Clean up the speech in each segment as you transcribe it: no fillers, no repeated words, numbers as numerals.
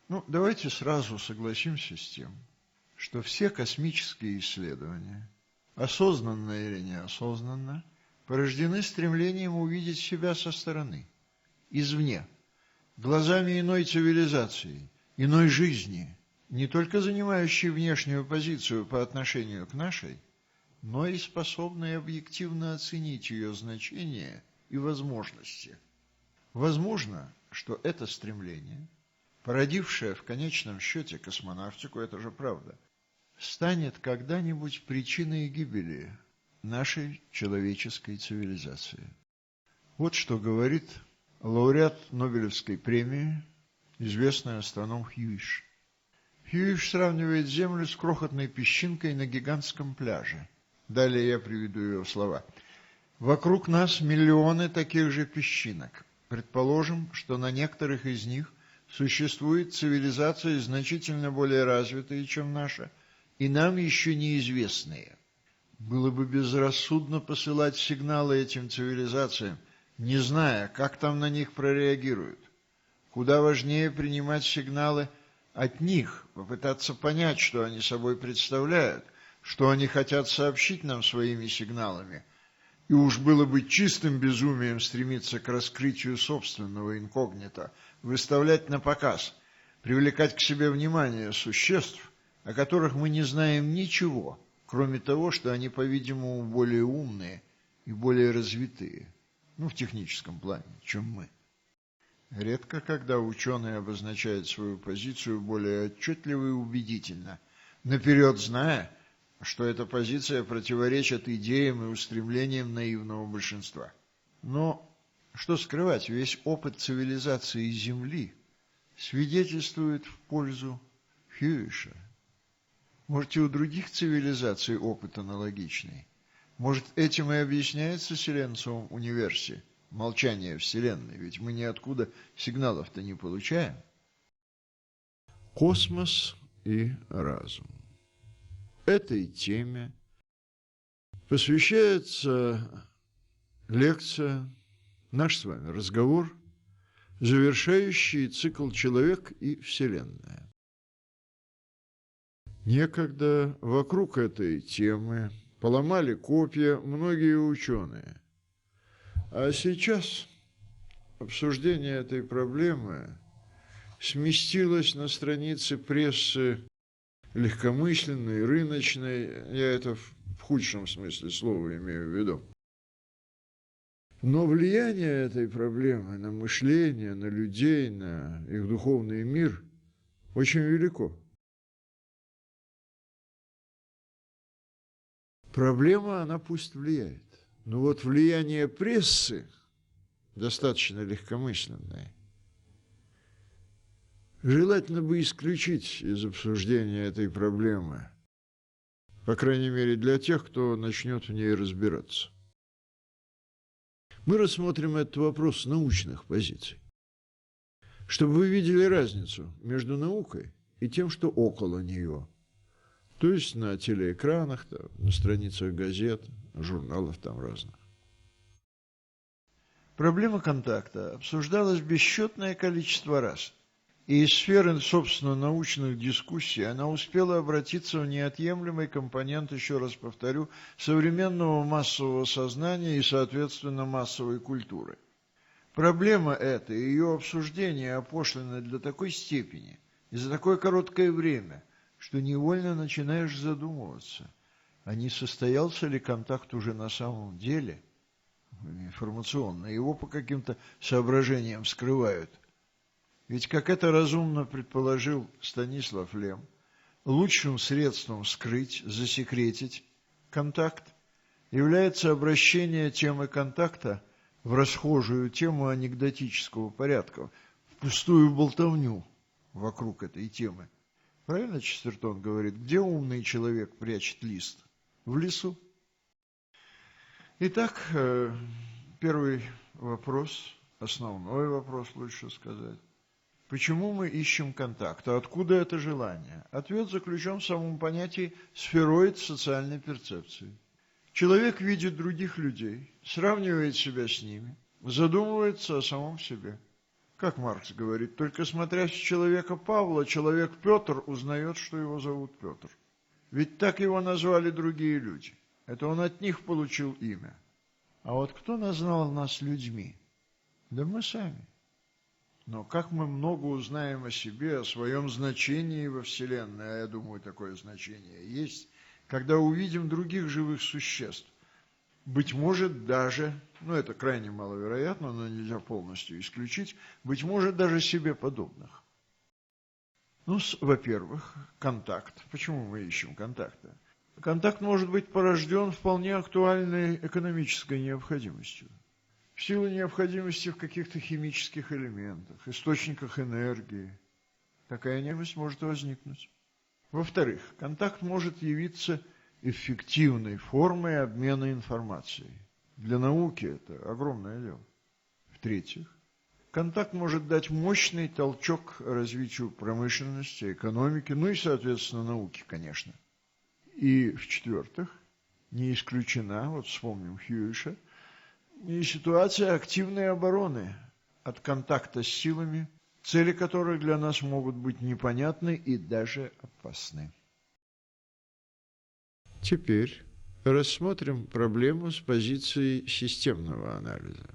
Ну, давайте сразу согласимся с тем, что все космические исследования, осознанно или неосознанно, порождены стремлением увидеть себя со стороны, извне, глазами иной цивилизации, иной жизни, не только занимающей внешнюю позицию по отношению к нашей, но и способной объективно оценить ее значение и возможности. Возможно, что это стремление, породившее в конечном счете космонавтику, это же правда, станет когда-нибудь причиной гибели нашей человеческой цивилизации. Вот что говорит лауреат Нобелевской премии, известный астроном Хьюиш. Хьюиш сравнивает Землю с крохотной песчинкой на гигантском пляже. Далее я приведу ее слова. Вокруг нас миллионы таких же песчинок. Предположим, что на некоторых из них существует цивилизация значительно более развитая, чем наша, и нам еще неизвестные. Было бы безрассудно посылать сигналы этим цивилизациям, не зная, как там на них прореагируют. Куда важнее принимать сигналы от них, попытаться понять, что они собой представляют, что они хотят сообщить нам своими сигналами. И уж было бы чистым безумием стремиться к раскрытию собственного инкогнито, выставлять на показ, привлекать к себе внимание существ, о которых мы не знаем ничего, кроме того, что они, по-видимому, более умные и более развитые, в техническом плане, чем мы. Редко, когда ученый обозначает свою позицию более отчетливо и убедительно, наперед зная, что эта позиция противоречит идеям и устремлениям наивного большинства. Но, что скрывать, весь опыт цивилизации Земли свидетельствует в пользу Хьюиша. Может, и у других цивилизаций опыт аналогичный? Может, этим и объясняется Силенциум Универси, молчание Вселенной, ведь мы ниоткуда сигналов-то не получаем. Космос и разум. Этой теме посвящается лекция, наш с вами разговор, завершающий цикл «Человек и Вселенная». Некогда вокруг этой темы поломали копья многие ученые, а сейчас обсуждение этой проблемы сместилось на страницы прессы легкомысленной, рыночной, я это в худшем смысле слова имею в виду. Но влияние этой проблемы на мышление, на людей, на их духовный мир очень велико. Проблема, она пусть влияет, но вот влияние прессы достаточно легкомысленное. Желательно бы исключить из обсуждения этой проблемы, по крайней мере для тех, кто начнет в ней разбираться. Мы рассмотрим этот вопрос с научных позиций, чтобы вы видели разницу между наукой и тем, что около нее, то есть на телеэкранах, на страницах газет, журналов там разных. Проблема контакта обсуждалась бесчетное количество раз. И из сферы, собственно, научных дискуссий она успела обратиться в неотъемлемый компонент, еще раз повторю, современного массового сознания и, соответственно, массовой культуры. Проблема эта и ее обсуждение опошлены до такой степени и за такое короткое время, что невольно начинаешь задумываться, а не состоялся ли контакт уже на самом деле, информационно, его по каким-то соображениям скрывают. Ведь, как это разумно предположил Станислав Лем, лучшим средством скрыть, засекретить контакт является обращение темы контакта в расхожую тему анекдотического порядка, в пустую болтовню вокруг этой темы. Правильно Честертон говорит, где умный человек прячет лист? В лесу. Итак, первый вопрос, основной вопрос, лучше сказать. Почему мы ищем контакт? А откуда это желание? Ответ заключен в самом понятии сфероид социальной перцепции. Человек видит других людей, сравнивает себя с ними, задумывается о самом себе. Как Маркс говорит, только смотря с человека Павла, человек Петр узнает, что его зовут Петр. Ведь так его назвали другие люди. Это он от них получил имя. А вот кто назвал нас людьми? Да мы сами. Но как мы много узнаем о себе, о своем значении во Вселенной, а я думаю, такое значение есть, когда увидим других живых существ. Быть может даже, это крайне маловероятно, но нельзя полностью исключить, быть может даже себе подобных. Во-первых, контакт. Почему мы ищем контакта? Контакт может быть порожден вполне актуальной экономической необходимостью. В силу необходимости в каких-то химических элементах, источниках энергии. Такая необходимость может возникнуть. Во-вторых, контакт может явиться эффективной формой обмена информацией. Для науки это огромное дело. В-третьих, контакт может дать мощный толчок развитию промышленности, экономики, и, соответственно, науки, конечно. И, в-четвертых, не исключена, вспомним Хьюиша, и ситуация активной обороны от контакта с силами, цели которых для нас могут быть непонятны и даже опасны. Теперь рассмотрим проблему с позиции системного анализа.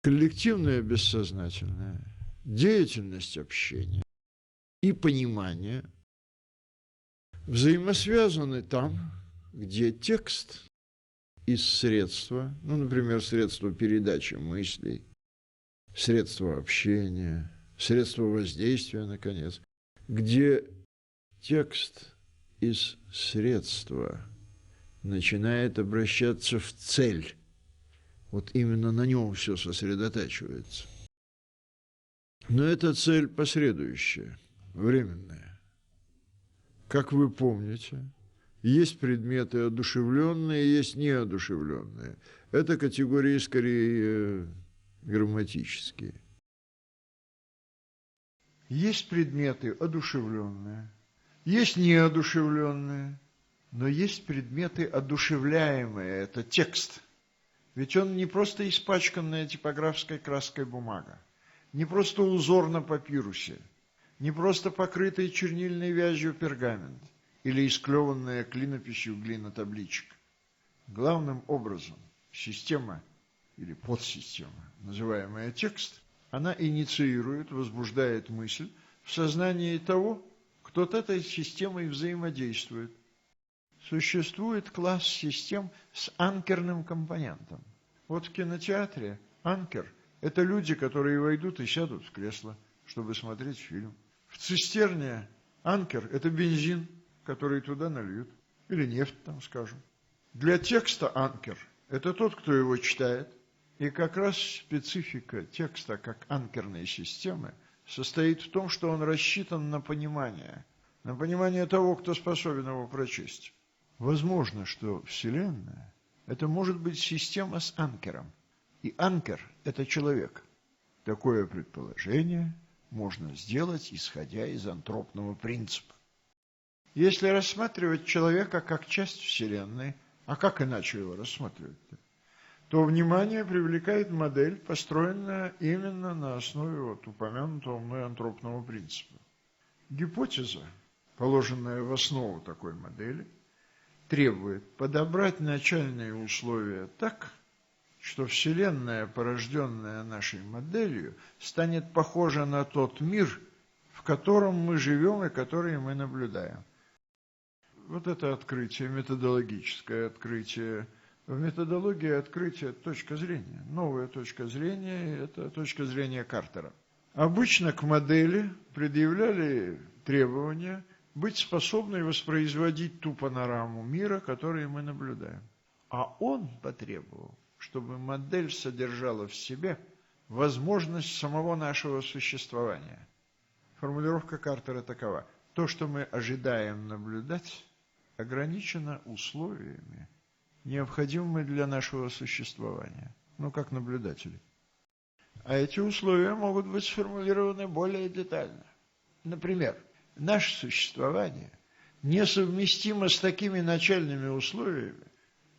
Коллективное бессознательное, деятельность общения и понимание взаимосвязаны там, где текст из средства, например, средства передачи мыслей, средства общения, средства воздействия, наконец, где текст из средства начинает обращаться в цель. Именно на нем все сосредотачивается. Но эта цель посредующая, временная. Как вы помните, есть предметы одушевленные, есть неодушевленные. Это категории скорее грамматические. Есть предметы одушевленные, есть неодушевленные, но есть предметы одушевляемые, это текст. Ведь он не просто испачканная типографской краской бумага, не просто узор на папирусе, не просто покрытый чернильной вязью пергамент или исклеванная клинописью глинотабличек. Главным образом система или подсистема, называемая текст, она инициирует, возбуждает мысль в сознании того, кто с этой системой взаимодействует. Существует класс систем с анкерным компонентом. В кинотеатре анкер – это люди, которые войдут и сядут в кресло, чтобы смотреть фильм. В цистерне анкер – это бензин, который туда нальют, или нефть там, скажем. Для текста анкер – это тот, кто его читает, и как раз специфика текста как анкерной системы состоит в том, что он рассчитан на понимание того, кто способен его прочесть. Возможно, что Вселенная – это может быть система с анкером, и анкер – это человек. Такое предположение можно сделать, исходя из антропного принципа. Если рассматривать человека как часть Вселенной, а как иначе его рассматривать-то? То внимание привлекает модель, построенная именно на основе упомянутого мной антропного принципа. Гипотеза, положенная в основу такой модели, требует подобрать начальные условия так, что Вселенная, порожденная нашей моделью, станет похожа на тот мир, в котором мы живем и который мы наблюдаем. Это открытие, методологическое открытие. В методологии открытие – точка зрения. Новая точка зрения – это точка зрения Картера. Обычно к модели предъявляли требования быть способной воспроизводить ту панораму мира, которую мы наблюдаем. А он потребовал, чтобы модель содержала в себе возможность самого нашего существования. Формулировка Картера такова: то, что мы ожидаем наблюдать, ограничено условиями, необходимыми для нашего существования, как наблюдатели. А эти условия могут быть сформулированы более детально. Например, наше существование несовместимо с такими начальными условиями,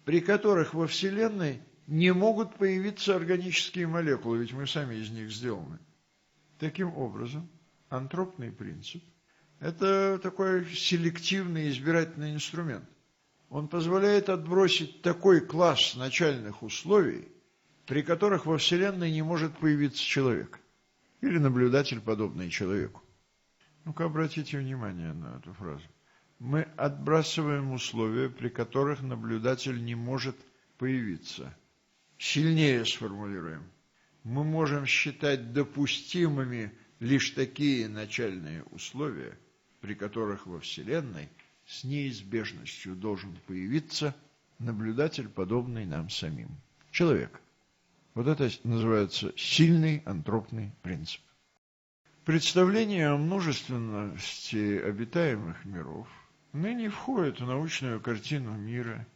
при которых во Вселенной не могут появиться органические молекулы, ведь мы сами из них сделаны. Таким образом, антропный принцип – это такой селективный избирательный инструмент. Он позволяет отбросить такой класс начальных условий, при которых во Вселенной не может появиться человек или наблюдатель, подобный человеку. Ну-ка, обратите внимание на эту фразу. Мы отбрасываем условия, при которых наблюдатель не может появиться. Сильнее сформулируем. Мы можем считать допустимыми лишь такие начальные условия, при которых во Вселенной с неизбежностью должен появиться наблюдатель, подобный нам самим. Человек. Вот это называется сильный антропный принцип. Представление о множественности обитаемых миров ныне входит в научную картину мира,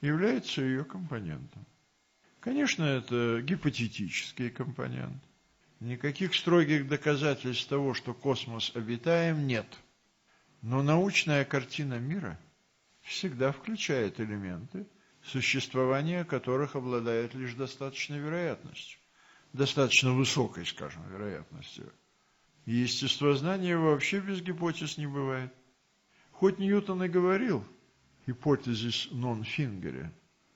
является ее компонентом. Конечно, это гипотетический компонент. Никаких строгих доказательств того, что космос обитаем, нет. Но научная картина мира всегда включает элементы, существование которых обладает лишь достаточной вероятностью, достаточно высокой, скажем, вероятностью. И естествознание вообще без гипотез не бывает. Хоть Ньютон и говорил «hypothesis non fingere»,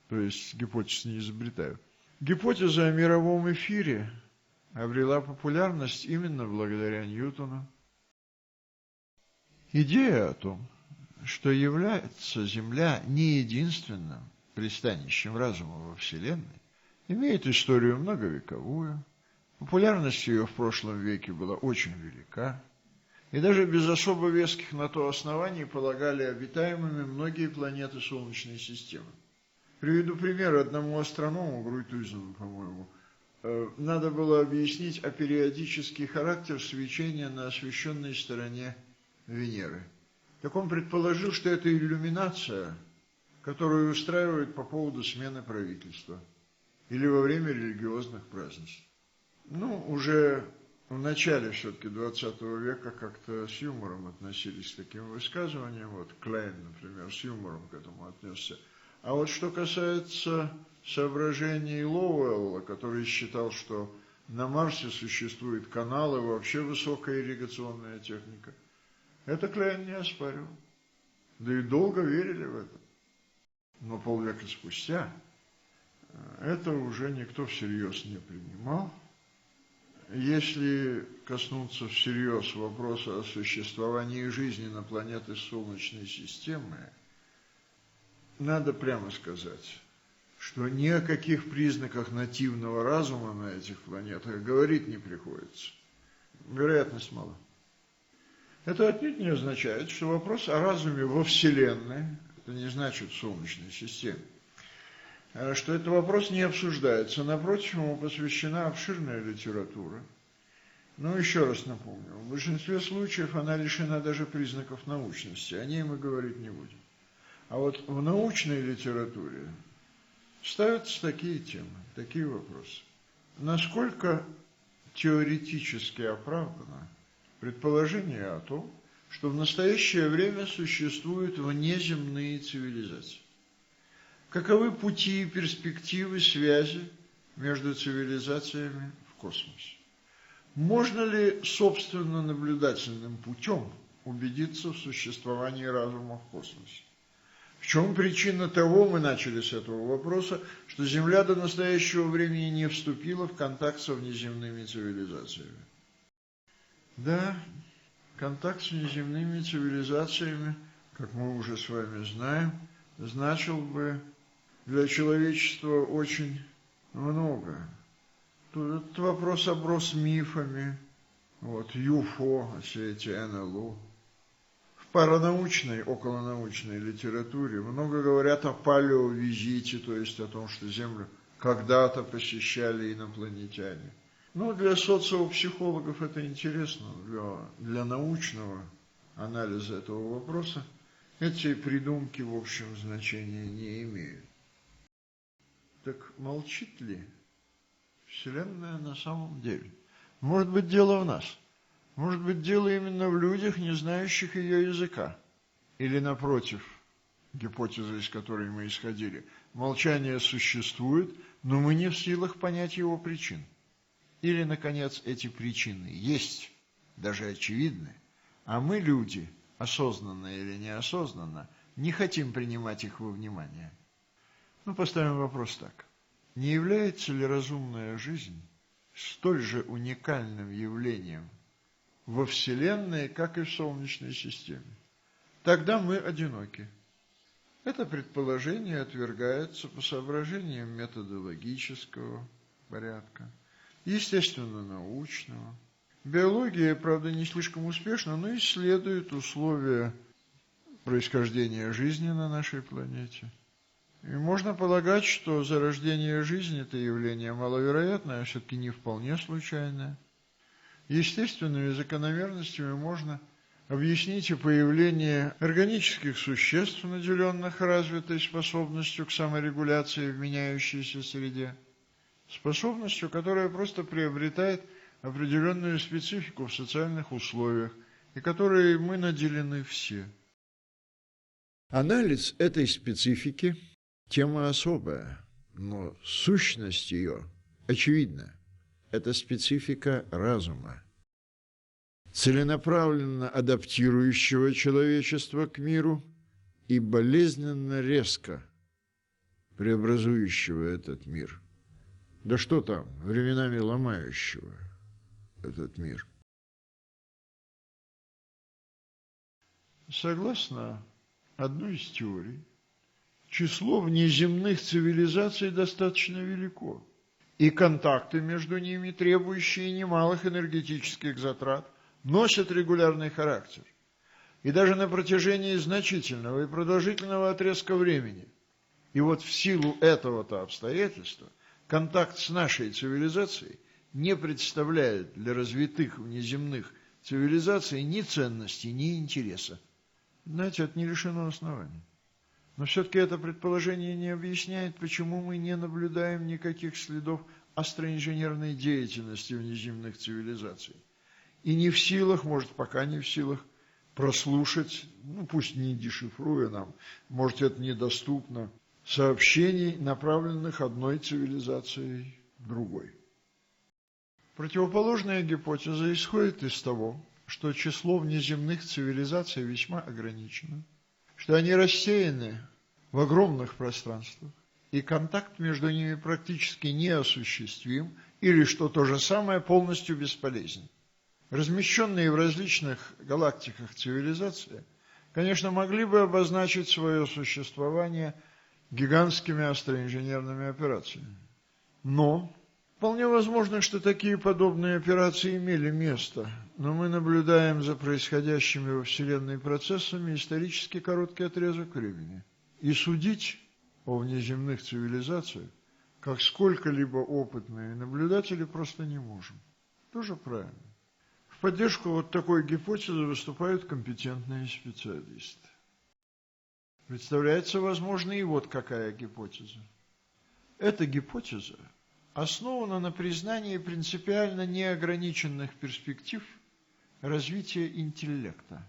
то есть гипотез не изобретаю, гипотеза о мировом эфире обрела популярность именно благодаря Ньютону. Идея о том, что является Земля не единственным пристанищем разума во Вселенной, имеет историю многовековую. Популярность ее в прошлом веке была очень велика, и даже без особо веских на то оснований полагали обитаемыми многие планеты Солнечной системы. Приведу пример одному астроному, Груйтузину, по-моему. Надо было объяснить апериодический характер свечения на освещенной стороне Венеры. Так он предположил, что это иллюминация, которую устраивают по поводу смены правительства или во время религиозных празднеств. Ну, уже в начале все-таки 20 века как-то с юмором относились к таким высказываниям. Вот Клейн, например, с юмором к этому отнесся. А вот что касается соображений Лоуэлла, который считал, что на Марсе существуют каналы, вообще высокая ирригационная техника, это Клейн не оспаривал. Да и долго верили в это. Но полвека спустя это уже никто всерьез не принимал. Если коснуться всерьез вопроса о существовании жизни на планетах Солнечной системы, надо прямо сказать, что ни о каких признаках нативного разума на этих планетах говорить не приходится. Вероятность мала. Это отнюдь не означает, что вопрос о разуме во Вселенной, это не значит в Солнечной системе, что этот вопрос не обсуждается. Напротив, ему посвящена обширная литература. Но еще раз напомню, в большинстве случаев она лишена даже признаков научности. О ней мы говорить не будем. А вот в научной литературе ставятся такие темы, такие вопросы. Насколько теоретически оправдано предположение о том, что в настоящее время существуют внеземные цивилизации? Каковы пути и перспективы связи между цивилизациями в космосе? Можно ли собственно наблюдательным путем убедиться в существовании разума в космосе? В чем причина того, мы начали с этого вопроса, что Земля до настоящего времени не вступила в контакт со внеземными цивилизациями? Да, контакт с внеземными цивилизациями, как мы уже с вами знаем, значил бы для человечества очень много. Тут этот вопрос оброс мифами, вот, ЮФО, все эти НЛО. В паранаучной, околонаучной литературе много говорят о палеовизите, то есть о том, что Землю когда-то посещали инопланетяне. Ну, для социопсихологов это интересно, для научного анализа этого вопроса эти придумки, в общем, значения не имеют. Так молчит ли Вселенная на самом деле? Может быть, дело в нас? Может быть, дело именно в людях, не знающих ее языка? Или, напротив, гипотеза, из которой мы исходили, молчание существует, но мы не в силах понять его причин. Или, наконец, эти причины есть, даже очевидны, а мы, люди, осознанно или неосознанно, не хотим принимать их во внимание. Поставим вопрос так. Не является ли разумная жизнь столь же уникальным явлением во Вселенной, как и в Солнечной системе? Тогда мы одиноки. Это предположение отвергается по соображениям методологического порядка, естественно-научного. Биология, правда, не слишком успешна, но исследует условия происхождения жизни на нашей планете. И можно полагать, что зарождение жизни – это явление маловероятное, а все-таки не вполне случайное. Естественными закономерностями можно объяснить и появление органических существ, наделенных развитой способностью к саморегуляции в меняющейся среде, способностью, которая просто приобретает определенную специфику в социальных условиях, и которой мы наделены все. Анализ этой специфики – тема особая, но сущность ее очевидна. Это специфика разума, целенаправленно адаптирующего человечество к миру и болезненно резко преобразующего этот мир. Да что там, временами ломающего этот мир. Согласно одной из теорий, число внеземных цивилизаций достаточно велико, и контакты между ними, требующие немалых энергетических затрат, носят регулярный характер. И даже на протяжении значительного и продолжительного отрезка времени. И вот в силу этого-то обстоятельства контакт с нашей цивилизацией не представляет для развитых внеземных цивилизаций ни ценности, ни интереса. Знаете, это не лишено оснований. Но все-таки это предположение не объясняет, почему мы не наблюдаем никаких следов астроинженерной деятельности внеземных цивилизаций. И не в силах, может, пока не в силах, прослушать, пусть не дешифруя нам, может, это недоступно, сообщений, направленных одной цивилизацией другой. Противоположная гипотеза исходит из того, что число внеземных цивилизаций весьма ограничено, что они рассеяны в огромных пространствах, и контакт между ними практически неосуществим, или, что то же самое, полностью бесполезен. Размещенные в различных галактиках цивилизации, конечно, могли бы обозначить свое существование гигантскими астроинженерными операциями. Но вполне возможно, что такие подобные операции имели место, но мы наблюдаем за происходящими во Вселенной процессами исторически короткий отрезок времени. И судить о внеземных цивилизациях, как сколько-либо опытные наблюдатели, просто не можем. Тоже правильно. В поддержку вот такой гипотезы выступают компетентные специалисты. Представляется возможной и вот какая гипотеза. Эта гипотеза основана на признании принципиально неограниченных перспектив развития интеллекта.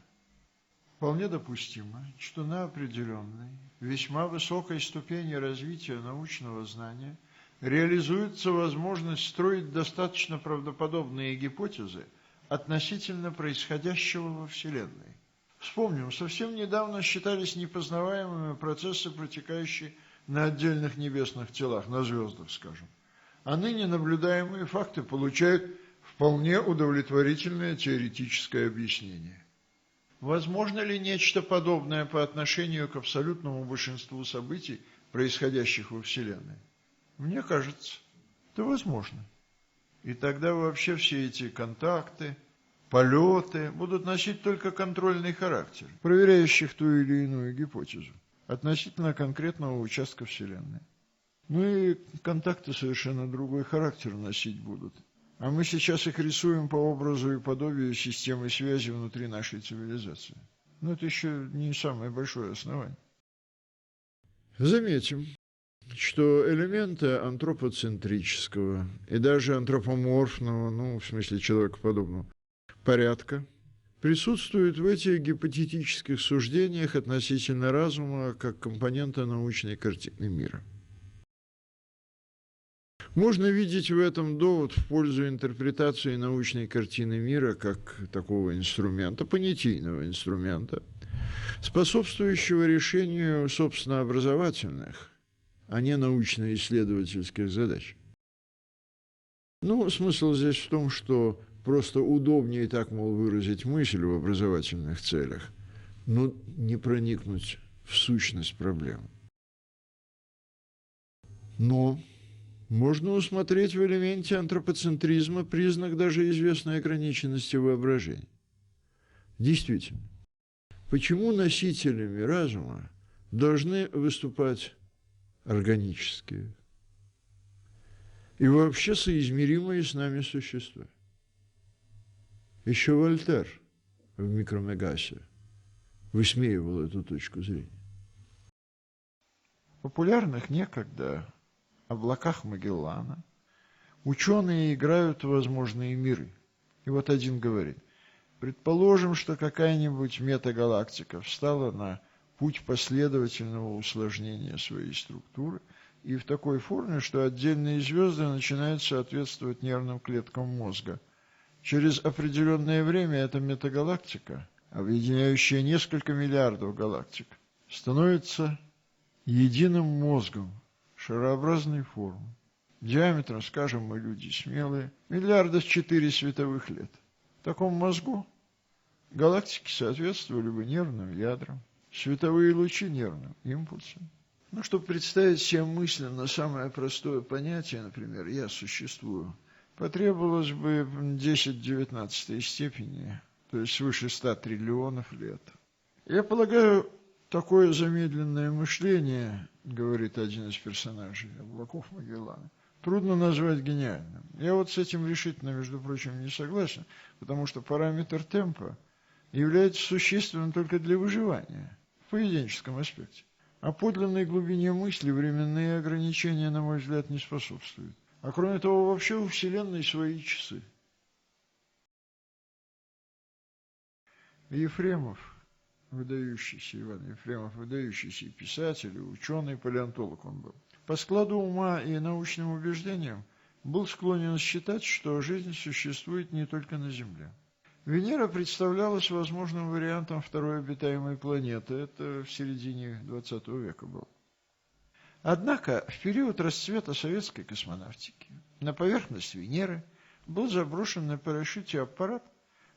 Вполне допустимо, что на определенной, весьма высокой ступени развития научного знания реализуется возможность строить достаточно правдоподобные гипотезы относительно происходящего во Вселенной. Вспомним, совсем недавно считались непознаваемыми процессы, протекающие на отдельных небесных телах, на звездах, скажем. А ныне наблюдаемые факты получают вполне удовлетворительное теоретическое объяснение. Возможно ли нечто подобное по отношению к абсолютному большинству событий, происходящих во Вселенной? Мне кажется, это возможно. И тогда вообще все эти контакты, полеты будут носить только контрольный характер, проверяющих ту или иную гипотезу относительно конкретного участка Вселенной. И контакты совершенно другой характер носить будут. А мы сейчас их рисуем по образу и подобию системы связи внутри нашей цивилизации. Но это еще не самое большое основание. Заметим, что элементы антропоцентрического и даже антропоморфного, в смысле человекоподобного, порядка присутствуют в этих гипотетических суждениях относительно разума как компонента научной картины мира. Можно видеть в этом довод в пользу интерпретации научной картины мира как такого инструмента, понятийного инструмента, способствующего решению, собственно, образовательных, а не научно-исследовательских задач. Ну, смысл здесь в том, что просто удобнее так, мол, выразить мысль в образовательных целях, но не проникнуть в сущность проблем. Но можно усмотреть в элементе антропоцентризма признак даже известной ограниченности воображения. Действительно, почему носителями разума должны выступать органические и вообще соизмеримые с нами существа? Еще Вольтер в «Микромегасе» высмеивал эту точку зрения. В популярных некогда облаках Магеллана ученые играют в возможные миры. И вот один говорит: предположим, что какая-нибудь метагалактика встала на путь последовательного усложнения своей структуры и в такой форме, что отдельные звезды начинают соответствовать нервным клеткам мозга. Через определенное время эта метагалактика, объединяющая несколько миллиардов галактик, становится единым мозгом шарообразной формы. Диаметром, скажем, мы люди смелые, 4 световых лет. В таком мозгу галактики соответствовали бы нервным ядрам, световые лучи нервным импульсам. Ну, чтобы представить себе мысленно самое простое понятие, например, «я существую», потребовалось бы 10-19 степени, то есть свыше 100 триллионов лет. Я полагаю, такое замедленное мышление, говорит один из персонажей «Облаков Магеллана», трудно назвать гениальным. Я вот с этим решительно, между прочим, не согласен, потому что параметр темпа является существенным только для выживания в поведенческом аспекте. А подлинной глубине мысли временные ограничения, на мой взгляд, не способствуют. А кроме того, вообще у Вселенной свои часы. Ефремов, выдающийся, Иван Ефремов, выдающийся писатель, ученый, палеонтолог он был, по складу ума и научным убеждениям был склонен считать, что жизнь существует не только на Земле. Венера представлялась возможным вариантом второй обитаемой планеты. Это в середине XX века было. Однако в период расцвета советской космонавтики на поверхность Венеры был заброшен на парашюте аппарат,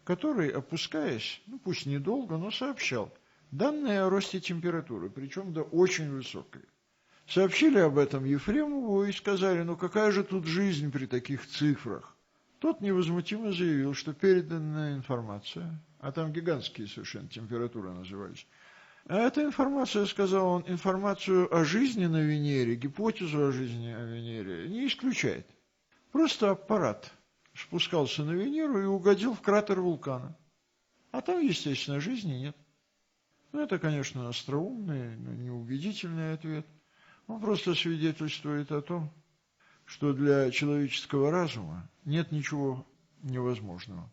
который, опускаясь, пусть недолго, но сообщал данные о росте температуры, причем до очень высокой. Сообщили об этом Ефремову и сказали: какая же тут жизнь при таких цифрах? Тот невозмутимо заявил, что переданная информация, а там гигантские совершенно температуры назывались, а эта информация, сказал он, информацию о жизни на Венере, гипотезу о жизни на Венере не исключает. Просто аппарат спускался на Венеру и угодил в кратер вулкана. А там, естественно, жизни нет. Это, конечно, остроумный, но неубедительный ответ. Он просто свидетельствует о том, что для человеческого разума нет ничего невозможного.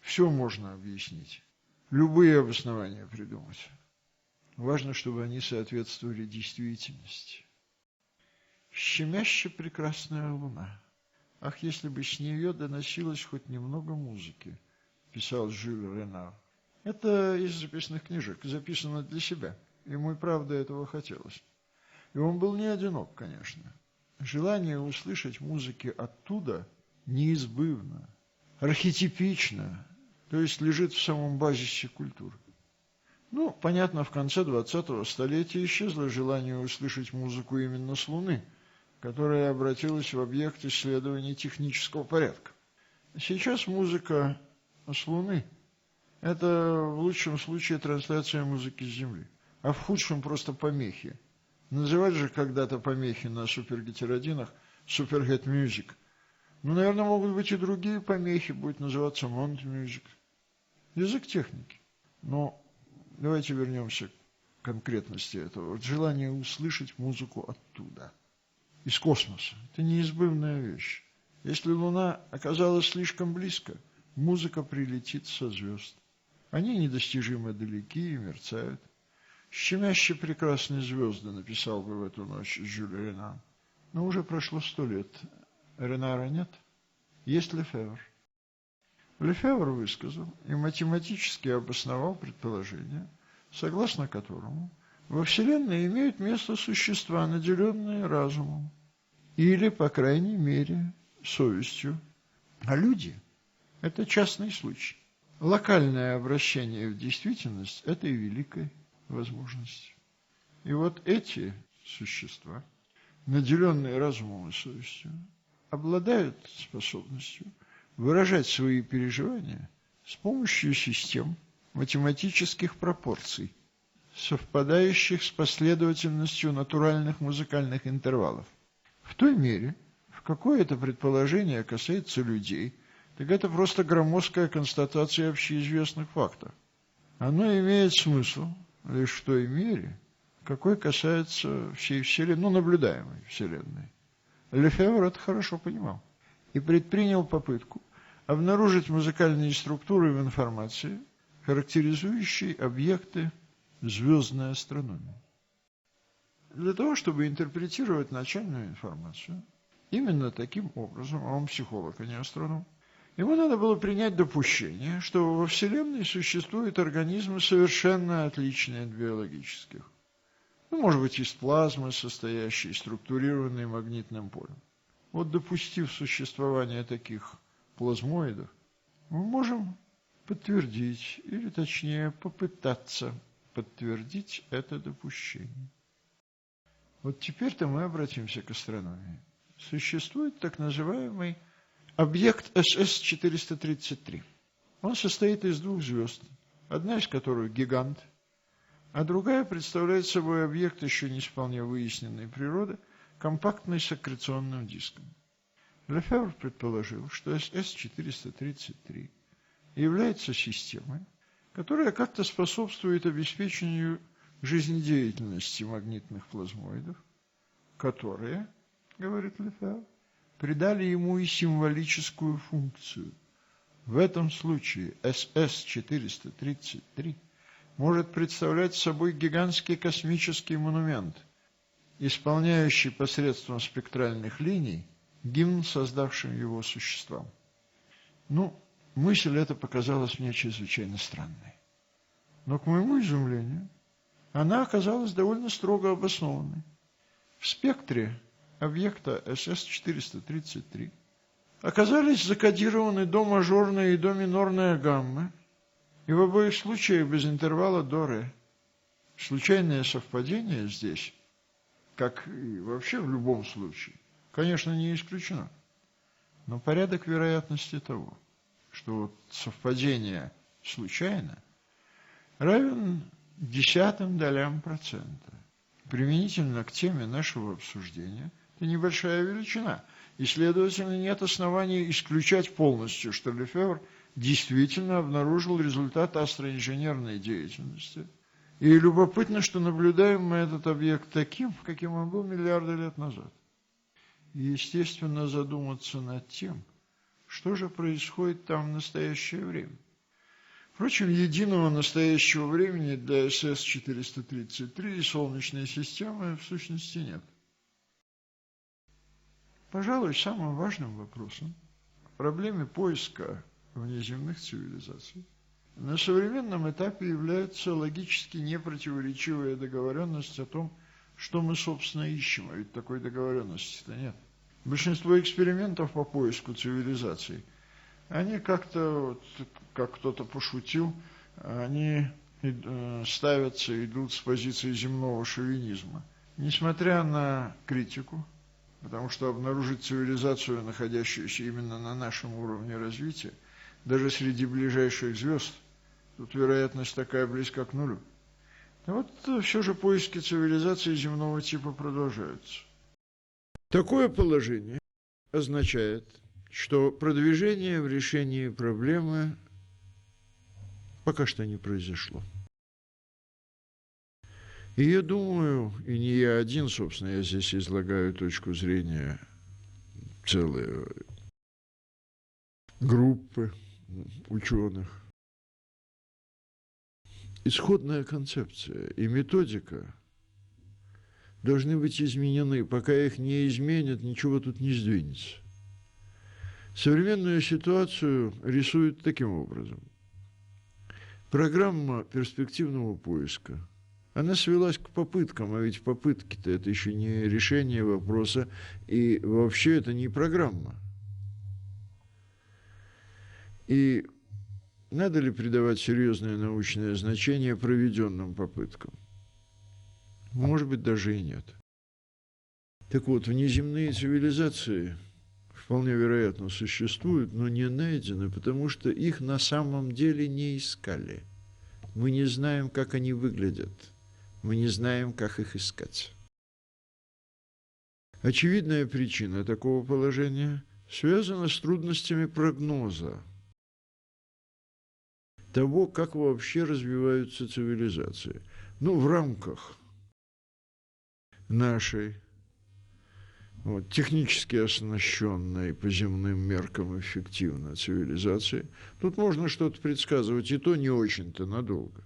Все можно объяснить, любые обоснования придумать. Важно, чтобы они соответствовали действительности. Щемяще прекрасная луна. Ах, если бы с нее доносилось хоть немного музыки, писал Жюль Ренар. Это из записных книжек, записано для себя. Ему и правда этого хотелось. И он был не одинок, конечно. Желание услышать музыки оттуда неизбывно, архетипично, то есть лежит в самом базисе культуры. Понятно, в конце 20-го столетия исчезло желание услышать музыку именно с Луны, которая обратилась в объект исследований технического порядка. Сейчас музыка с Луны – это в лучшем случае трансляция музыки с Земли, а в худшем просто помехи. Называли же когда-то помехи на супергетеродинах Superhead Music. Наверное, могут быть и другие помехи, будет называться Mount Music. Язык техники. Но давайте вернемся к конкретности этого. Желание услышать музыку оттуда, из космоса. Это неизбывная вещь. Если Луна оказалась слишком близко, музыка прилетит со звезд. Они недостижимо далеки и мерцают. «Щемяще прекрасные звезды», написал бы в эту ночь Жюль Ренан. Но уже прошло 100 лет Ренара нет? Есть Лефевр. Лефевр высказал и математически обосновал предположение, согласно которому во Вселенной имеют место существа, наделенные разумом, или, по крайней мере, совестью. А люди – это частный случай. Локальное обращение в действительность – это и великая возможность. И вот эти существа, наделенные разумом и совестью, обладают способностью выражать свои переживания с помощью систем математических пропорций, совпадающих с последовательностью натуральных музыкальных интервалов. В той мере, в какой это предположение касается людей, так это просто громоздкая констатация общеизвестных фактов. Оно имеет смысл лишь в той мере, в какой касается всей Вселенной, наблюдаемой Вселенной. Лефевр это хорошо понимал и предпринял попытку обнаружить музыкальные структуры в информации, характеризующие объекты звездной астрономии. Для того, чтобы интерпретировать начальную информацию, именно таким образом, а он психолог, а не астроном, ему надо было принять допущение, что во Вселенной существуют организмы, совершенно отличные от биологических. Может быть, из плазмы, состоящей, структурированной магнитным полем. Вот допустив существование таких плазмоидов, мы можем подтвердить, или точнее попытаться подтвердить это допущение. Вот теперь-то мы обратимся к астрономии. Существует так называемый объект СС-433. Он состоит из двух звезд, одна из которых гигант, а другая представляет собой объект еще не вполне выясненной природы, компактный с аккреционным диском. Лефевр предположил, что СС-433 является системой, которая как-то способствует обеспечению жизнедеятельности магнитных плазмоидов, которые, говорит Лефевр, придали ему и символическую функцию. В этом случае СС-433 может представлять собой гигантский космический монумент, исполняющий посредством спектральных линий гимн создавшим его существам. Мысль эта показалась мне чрезвычайно странной. Но, к моему изумлению, она оказалась довольно строго обоснованной. В спектре объекта СС-433 оказались закодированы до-мажорная и до-минорная гаммы, и в обоих случаях без интервала до-ре. Случайное совпадение здесь, как и вообще в любом случае, конечно, не исключено. Но порядок вероятности того, что совпадение случайно, равен десятым долям процента. Применительно к теме нашего обсуждения, это небольшая величина, и, следовательно, нет оснований исключать полностью, что Лефевр действительно обнаружил результат астроинженерной деятельности. И любопытно, что наблюдаем мы этот объект таким, каким он был миллиарды лет назад. И, естественно, задуматься над тем, что же происходит там в настоящее время. Впрочем, единого настоящего времени для СС-433 и Солнечной системы в сущности нет. Пожалуй, самым важным вопросом в проблеме поиска внеземных цивилизаций на современном этапе является логически непротиворечивая договоренность о том, что мы, собственно, ищем, а ведь такой договоренности-то нет. Большинство экспериментов по поиску цивилизаций, они как-то, как кто-то пошутил, они ставятся, идут с позиции земного шовинизма. Несмотря на критику, потому что обнаружить цивилизацию, находящуюся именно на нашем уровне развития, даже среди ближайших звезд, тут вероятность такая близка к нулю. Но вот все же поиски цивилизации земного типа продолжаются. Такое положение означает, что продвижение в решении проблемы пока что не произошло. И я думаю, и не я один, собственно, я здесь излагаю точку зрения целой группы ученых. Исходная концепция и методика должны быть изменены. Пока их не изменят, ничего тут не сдвинется. Современную ситуацию рисуют таким образом. Программа перспективного поиска. Она свелась к попыткам, а ведь попытки-то это еще не решение вопроса, и вообще это не программа. И надо ли придавать серьезное научное значение проведенным попыткам? Может быть, даже и нет. Так вот, внеземные цивилизации вполне вероятно существуют, но не найдены, потому что их на самом деле не искали. Мы не знаем, как они выглядят. Мы не знаем, как их искать. Очевидная причина такого положения связана с трудностями прогноза того, как вообще развиваются цивилизации. В рамках нашей технически оснащенной по земным меркам эффективно цивилизации, тут можно что-то предсказывать, и то не очень-то надолго.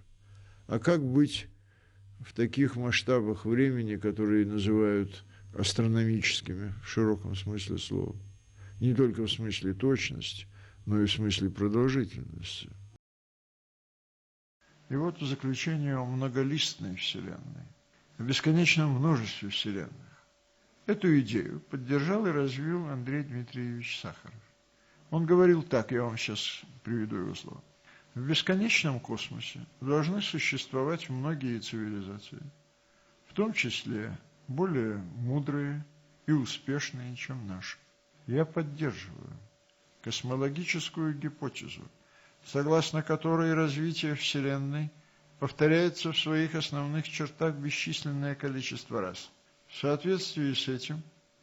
А как быть в таких масштабах времени, которые называют астрономическими в широком смысле слова? Не только в смысле точности, но и в смысле продолжительности. И вот в заключение о многолистной Вселенной, о бесконечном множестве Вселенных. Эту идею поддержал и развил Андрей Дмитриевич Сахаров. Он говорил так, я вам сейчас приведу его слова. В бесконечном космосе должны существовать многие цивилизации, в том числе более мудрые и успешные, чем наши. Я поддерживаю космологическую гипотезу, согласно которой развитие Вселенной повторяется в своих основных чертах бесчисленное количество раз. В соответствии с этим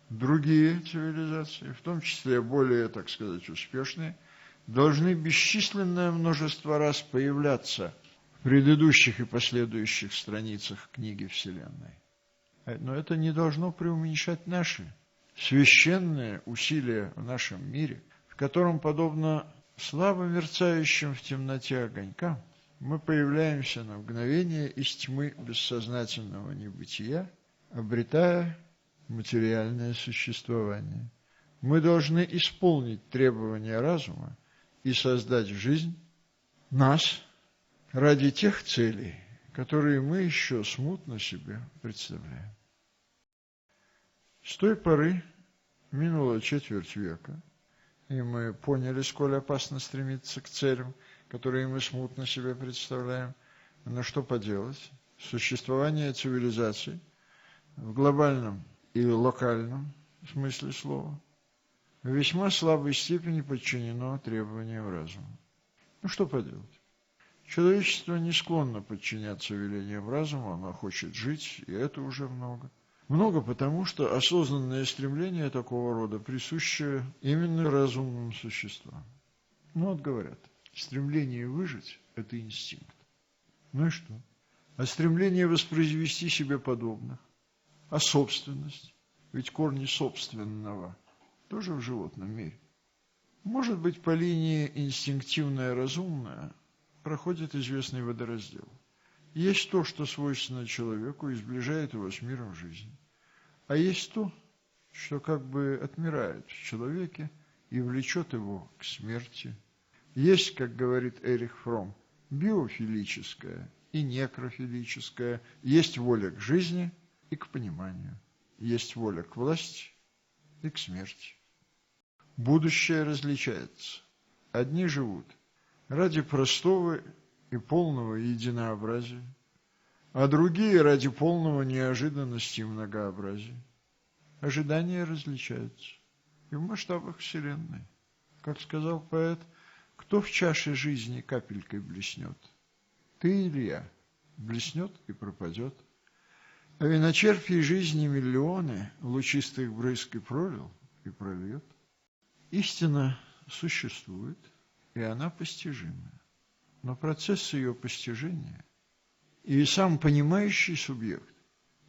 другие цивилизации, в том числе более, так сказать, успешные, должны бесчисленное множество раз появляться в предыдущих и последующих страницах книги Вселенной. Но это не должно преуменьшать наши священные усилия в нашем мире, в котором, подобно слабо мерцающим в темноте огонькам, мы появляемся на мгновение из тьмы бессознательного небытия, обретая материальное существование. Мы должны исполнить требования разума и создать жизнь нас ради тех целей, которые мы еще смутно себе представляем. С той поры минуло четверть века, и мы поняли, сколь опасно стремиться к целям, которые мы смутно себе представляем. Но что поделать? Существование цивилизаций в глобальном или локальном смысле слова в весьма слабой степени подчинено требованиям разума. Что поделать? Человечество не склонно подчиняться велениям разума, оно хочет жить, и это уже много. Много потому, что осознанное стремление такого рода присуще именно разумным существам. Говорят, стремление выжить – это инстинкт. И что? А стремление воспроизвести себе подобных? А собственность? Ведь корни собственного тоже в животном мире. Может быть, по линии инстинктивное-разумное проходит известный водораздел. Есть то, что свойственно человеку и сближает его с миром жизни. А есть то, что как бы отмирает в человеке и влечет его к смерти. Есть, как говорит Эрих Фромм, биофилическое и некрофилическое. Есть воля к жизни и к пониманию. Есть воля к власти и к смерти. Будущее различается. Одни живут ради простого и полного единообразия, а другие ради полного неожиданности и многообразия. Ожидания различаются и в масштабах Вселенной. Как сказал поэт, кто в чаше жизни капелькой блеснет? Ты или я? Блеснет и пропадет. А виночерпий жизни миллионы лучистых брызг и пролил, и прольет. Истина существует, и она постижима. Но процесс ее постижения и сам понимающий субъект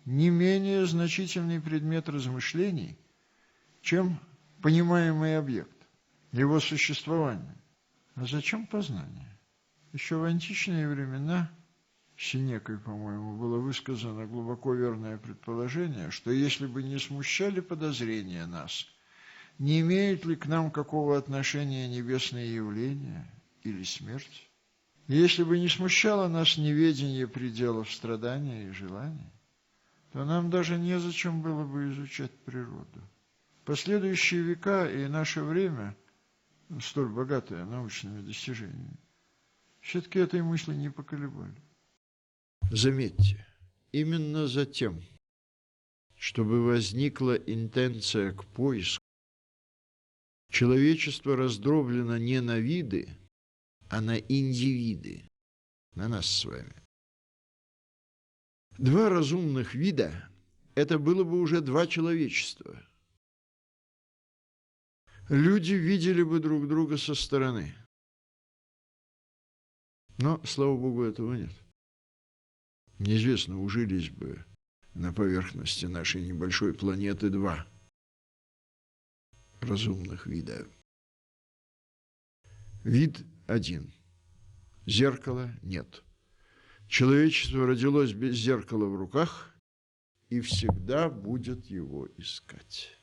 не менее значительный предмет размышлений, чем понимаемый объект, его существование. А зачем познание? Еще в античные времена Сенекой, по-моему, было высказано глубоко верное предположение, что если бы не смущали подозрения нас Не имеют ли к нам какого отношения небесные явления или смерть? Если бы не смущало нас неведение пределов страдания и желания, то нам даже незачем было бы изучать природу. Последующие века и наше время, столь богатое научными достижениями, все-таки этой мысли не поколебали. Заметьте, именно за тем, чтобы возникла интенция к поиску, человечество раздроблено не на виды, а на индивиды, на нас с вами. Два разумных вида – это было бы уже два человечества. Люди видели бы друг друга со стороны. Но, слава Богу, этого нет. Неизвестно, ужились бы на поверхности нашей небольшой планеты два разумных вида. Вид один. Зеркала нет. Человечество родилось без зеркала в руках и всегда будет его искать.